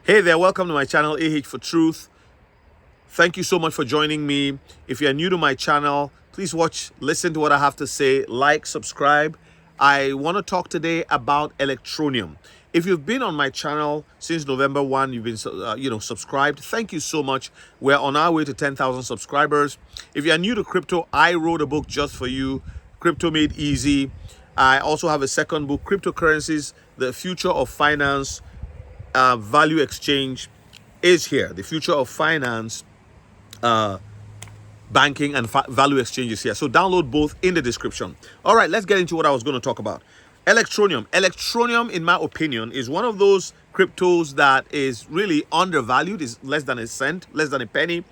Hey there, welcome to my channel, AH for Truth. Thank you so much for joining me. If you're new to my channel, please listen to what I have to say, like, subscribe. I want to talk today about Electroneum. If you've been on my channel since November 1, you've been subscribed. Thank you so much. We're on our way to 10,000 subscribers. If you're new to crypto, I wrote a book just for you, Crypto Made Easy. I also have a second book, Cryptocurrencies, The Future of Finance. Value exchange is here. The future of finance, banking, and value exchange is here. So download both in the description. All right, let's get into what I was going to talk about. Electroneum. Electroneum, in my opinion, is one of those cryptos that is really undervalued. Is less than a cent, less than a penny.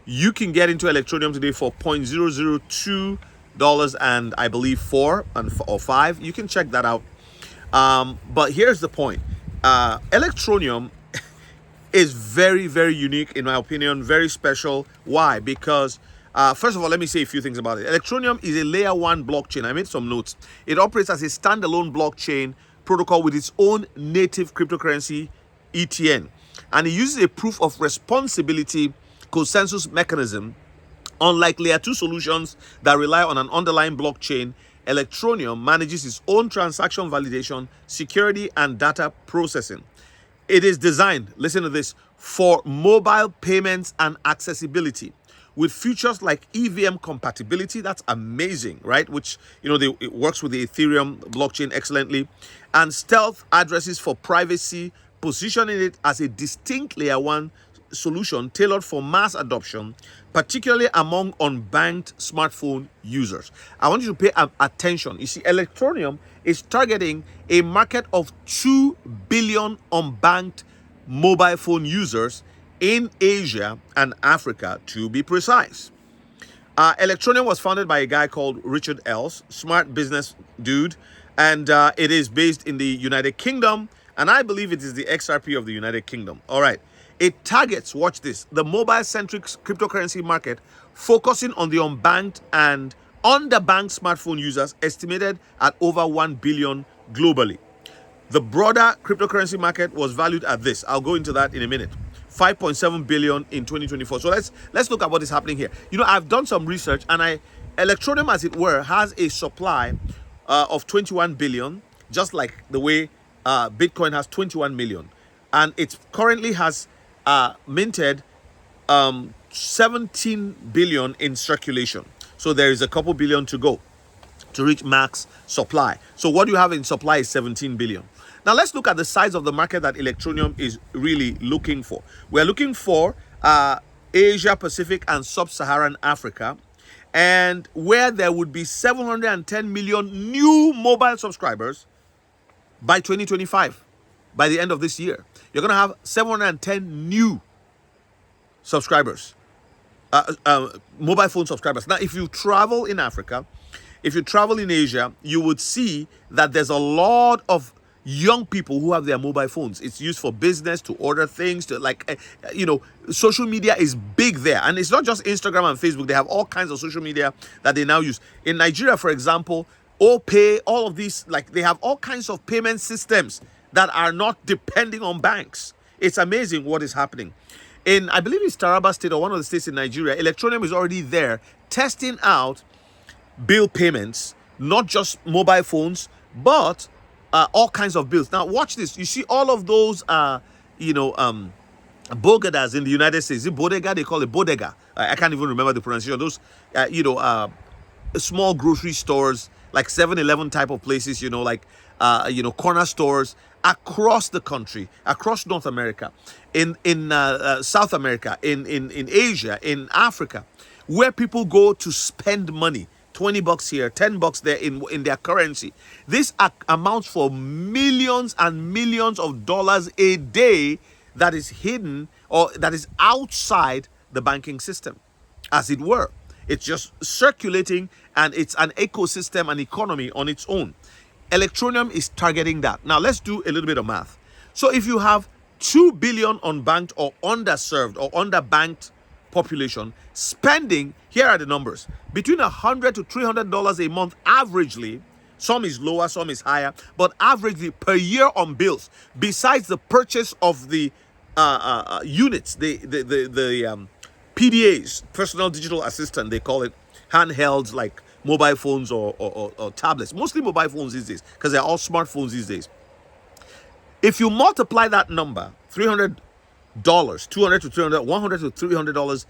You can get into Electroneum today for $0.002 and I believe 4 or 5. You can check that out. But here's the point. Electroneum is very, very unique, in my opinion, very special. Why? Because, first of all, let me say a few things about it. Electroneum is a layer 1 blockchain. I made some notes. It operates as a standalone blockchain protocol with its own native cryptocurrency, ETN. And it uses a proof of responsibility consensus mechanism. Unlike layer 2 solutions that rely on an underlying blockchain, Electroneum manages its own transaction validation, security, and data processing. It is designed, listen to this, for mobile payments and accessibility with features like EVM compatibility. That's amazing, right? Which, it works with the Ethereum blockchain excellently. And stealth addresses for privacy, positioning it as a distinct layer 1 solution tailored for mass adoption, particularly among unbanked smartphone users. I want you to pay attention. You see, Electroneum is targeting a market of 2 billion unbanked mobile phone users in Asia and Africa, to be precise. Electroneum was founded by a guy called Richard Els, smart business dude, and it is based in the United Kingdom, and I believe it is the XRP of the United Kingdom. All right. It targets, watch this, the mobile-centric cryptocurrency market, focusing on the unbanked and underbanked smartphone users, estimated at over 1 billion globally. The broader cryptocurrency market was valued at this. I'll go into that in a minute. 5.7 billion in 2024. So let's look at what is happening here. I've done some research, and Electroneum, as it were, has a supply of 21 billion, just like the way Bitcoin has 21 million. And it currently has minted 17 billion in circulation. So there is a couple billion to go to reach max supply. So what you have in supply is 17 billion. Now let's look at the size of the market that Electroneum is really looking for. We're looking for Asia, Pacific, and Sub-Saharan Africa, and where there would be 710 million new mobile subscribers by 2025. By the end of this year, you're going to have 710 new subscribers, mobile phone subscribers. Now, if you travel in Africa, if you travel in Asia, you would see that there's a lot of young people who have their mobile phones. It's used for business, to order things, to social media is big there. And it's not just Instagram and Facebook. They have all kinds of social media that they now use. In Nigeria, for example, OPay, all of these, they have all kinds of payment systems that are not depending on banks. It's amazing what is happening. I believe it's Taraba State or one of the states in Nigeria, Electroneum is already there testing out bill payments, not just mobile phones, but all kinds of bills. Now, watch this. You see all of those, bodegas in the United States. Is it bodega? They call it bodega. I can't even remember the pronunciation. Those, small grocery stores, like 7-Eleven type of places, corner stores across the country, across North America, in South America, in Asia, in Africa, where people go to spend money. $20 here, $10 there in their currency. This amounts for millions and millions of dollars a day that is hidden or that is outside the banking system, as it were. It's just circulating, and it's an ecosystem, an economy on its own. Electroneum is targeting that. Now, let's do a little bit of math. So if you have 2 billion unbanked or underserved or underbanked population spending, here are the numbers, between $100 to $300 a month averagely. Some is lower, some is higher, but averagely per year on bills, besides the purchase of the units, the PDAs, personal digital assistant, they call it, handhelds like mobile phones or tablets, mostly mobile phones these days, because they're all smartphones these days. If you multiply that number, $300, 200 to 300, 100 to $300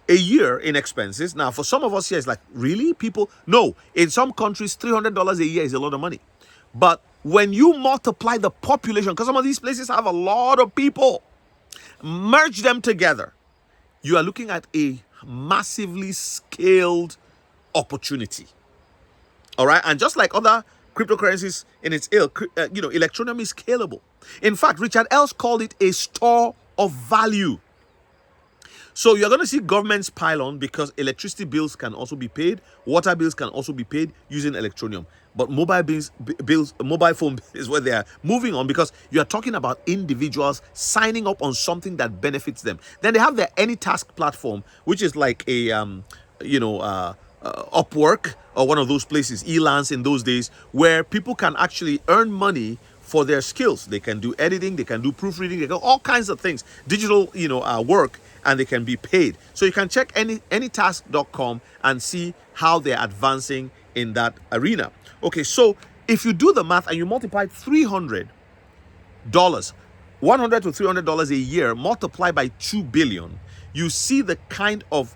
a year in expenses. Now, for some of us here, it's like, really? People? No. In some countries, $300 a year is a lot of money. But when you multiply the population, because some of these places have a lot of people, merge them together, you are looking at a massively scaled opportunity. All right? And just like other cryptocurrencies in its ilk, Electroneum is scalable. In fact, Richard Else called it a store of value. So you're going to see governments pile on because electricity bills can also be paid, water bills can also be paid using Electroneum. But mobile phone is where they are moving on, because you're talking about individuals signing up on something that benefits them. Then they have their AnyTask platform, which is like a Upwork or one of those places, Elance in those days, where people can actually earn money for their skills. They can do editing, they can do proofreading, they can do all kinds of things, digital, work, and they can be paid. So you can check anytask.com and see how they're advancing in that arena. Okay, so if you do the math and you multiply $300, $100 to $300 a year, multiplied by 2 billion, you see the kind of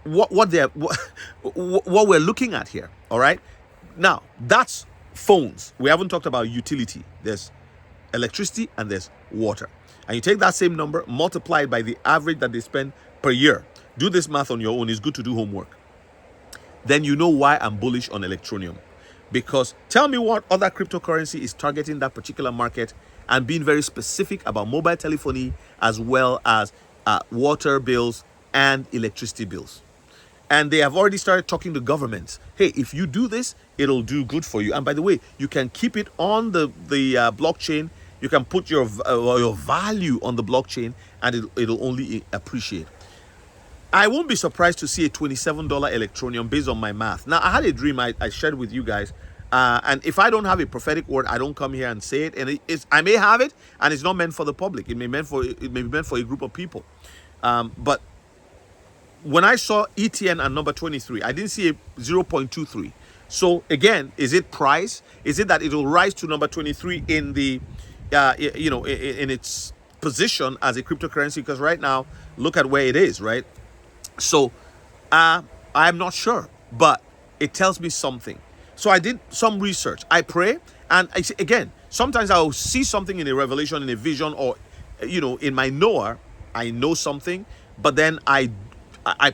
what we're looking at here. All right, now that's phones. We haven't talked about utility. There's electricity and there's water. And you take that same number, multiply it by the average that they spend per year. Do this math on your own. It's good to do homework. Then you know why I'm bullish on Electroneum. Because tell me what other cryptocurrency is targeting that particular market and being very specific about mobile telephony as well as water bills and electricity bills. And they have already started talking to governments. Hey, if you do this, it'll do good for you. And by the way, you can keep it on the blockchain. You can put your value on the blockchain, and it'll only appreciate. I won't be surprised to see a $27 Electroneum based on my math. Now, I had a dream I shared with you guys. And if I don't have a prophetic word, I don't come here and say it. And I may have it, and it's not meant for the public. It may be meant for a group of people. But when I saw ETN at number 23, I didn't see a 0.23. So again, is it price? Is it that it will rise to number 23 in the, in its position as a cryptocurrency? Because right now, look at where it is, right? So I'm not sure, but it tells me something. So I did some research. I pray, and again, sometimes I'll see something in a revelation, in a vision, or in my knower, I know something, but then I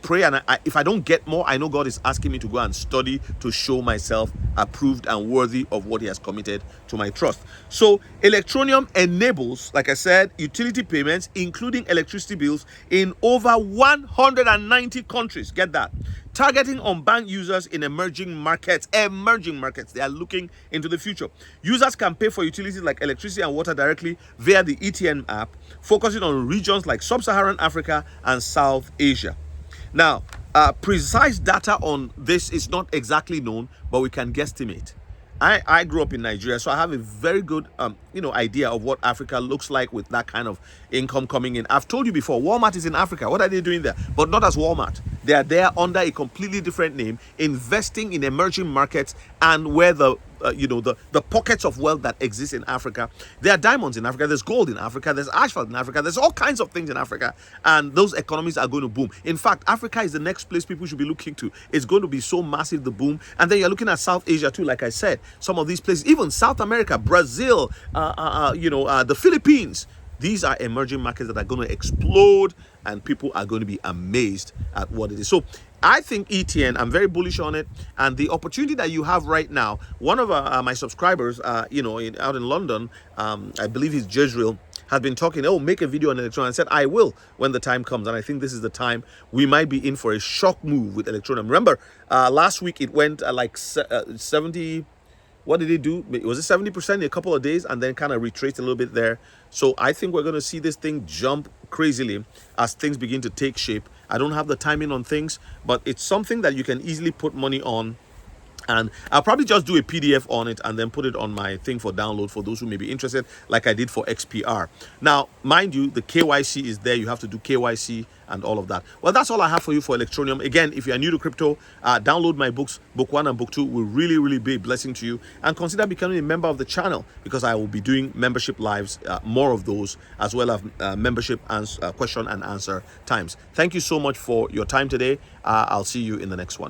pray, and if I don't get more, I know God is asking me to go and study to show myself approved and worthy of what He has committed to my trust. So Electroneum enables, like I said, utility payments, including electricity bills, in over 190 countries. Get that. Targeting unbanked users in emerging markets. They are looking into the future. Users can pay for utilities like electricity and water directly via the ETN app, focusing on regions like Sub-Saharan Africa and South Asia. Now, precise data on this is not exactly known, but we can guesstimate. I grew up in Nigeria, so I have a very good idea of what Africa looks like with that kind of income coming in. I've told you before, Walmart is in Africa. What are they doing there? But not as Walmart. They are there under a completely different name, investing in emerging markets and where the pockets of wealth that exist in Africa. There are diamonds in Africa, there's gold in Africa, there's asphalt in Africa, there's all kinds of things in Africa, and those economies are going to boom. In fact, Africa is the next place people should be looking to. It's going to be so massive, the boom. And then you're looking at South Asia too, like I said, some of these places, even South America, Brazil, the Philippines. These are emerging markets that are going to explode, and people are going to be amazed at what it is. So I think ETN, I'm very bullish on it, and the opportunity that you have right now. One of my subscribers, out in London, I believe he's Jezreel, has been talking. Make a video on Electroneum. I said I will when the time comes, and I think this is the time. We might be in for a shock move with Electroneum. Remember, last week it went like 70. What did it do? Was it 70% in a couple of days, and then kind of retraced a little bit there? So I think we're going to see this thing jump crazily as things begin to take shape. I don't have the timing on things, but it's something that you can easily put money on And I'll probably just do a PDF on it and then put it on my thing for download for those who may be interested, like I did for XPR. Now, mind you, the KYC is there. You have to do KYC and all of that. Well, that's all I have for you for Electroneum. Again, if you are new to crypto, download my books. Book 1 and Book 2 will really, really be a blessing to you. And consider becoming a member of the channel, because I will be doing membership lives, more of those, as well as membership and question and answer times. Thank you so much for your time today. I'll see you in the next one.